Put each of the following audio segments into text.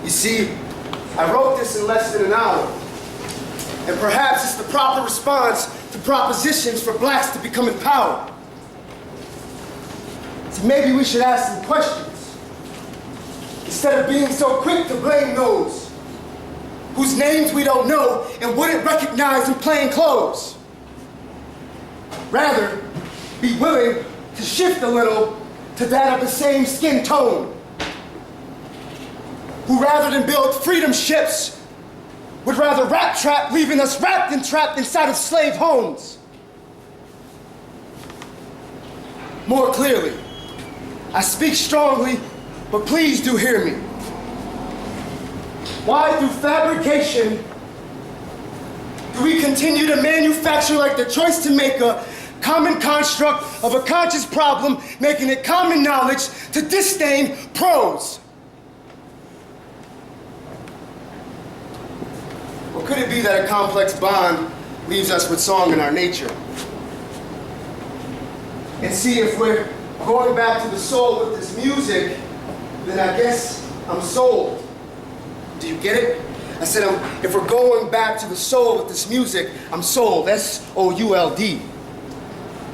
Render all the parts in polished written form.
You see, I wrote this in less than an hour. And perhaps it's the proper response to propositions for blacks to become empowered. So maybe we should ask some questions, instead of being so quick to blame those whose names we don't know and wouldn't recognize in plain clothes. Rather, be willing to shift a little to that of the same skin tone, who rather than build freedom ships, would rather rat trap, leaving us wrapped and trapped inside of slave homes. More clearly, I speak strongly, but please do hear me. Why, through fabrication, do we continue to manufacture like the choice to make a common construct of a conscious problem, making it common knowledge to disdain prose? Or could it be that a complex bond leaves us with song in our nature? And see, if we're going back to the soul with this music, then I guess I'm sold. Do you get it? I said, if we're going back to the soul with this music, I'm sold. S-O-U-L-D.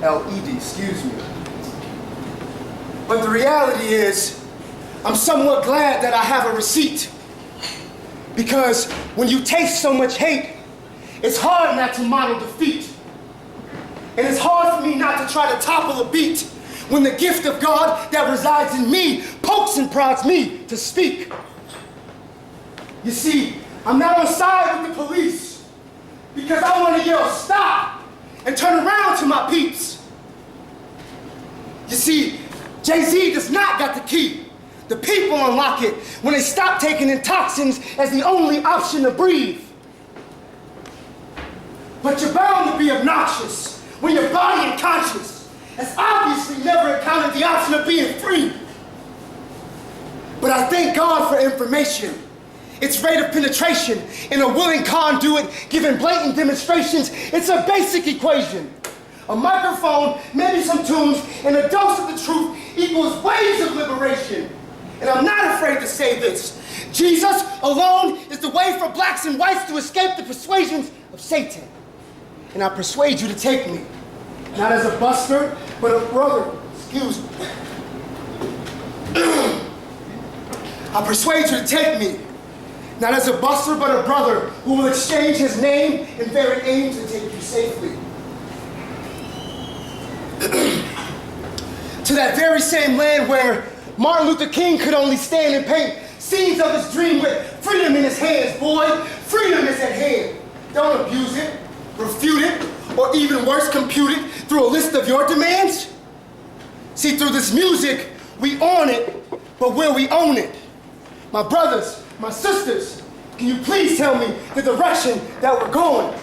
L-E-D, excuse me. But the reality is, I'm somewhat glad that I have a receipt. Because when you taste so much hate, it's hard not to model defeat. And it's hard for me not to try to topple a beat when the gift of God that resides in me pokes and prods me to speak. You see, I'm not on side with the police because I want to yell stop and turn around to my peeps. You see, Jay-Z does not got the key. The people unlock it when they stop taking in toxins as the only option to breathe. But you're bound to be obnoxious when your body and conscience has obviously never encountered the option of being free. But I thank God for information, its rate of penetration, in a willing conduit giving blatant demonstrations. It's a basic equation. A microphone, maybe some tunes, and a dose of the truth equals waves of liberation. And I'm not afraid to say this. Jesus alone is the way for blacks and whites to escape the persuasions of Satan. And I persuade you to take me, not as a buster, but a brother. Excuse me. I persuade you to take me, not as a buster, but a brother who will exchange his name and very aim to take you safely to that very same land where Martin Luther King could only stand and paint scenes of his dream with freedom in his hands, boy. Freedom is at hand. Don't abuse it, refute it, or even worse, compute it through a list of your demands. See, through this music, we own it, but will we own it? My brothers, my sisters, can you please tell me the direction that we're going?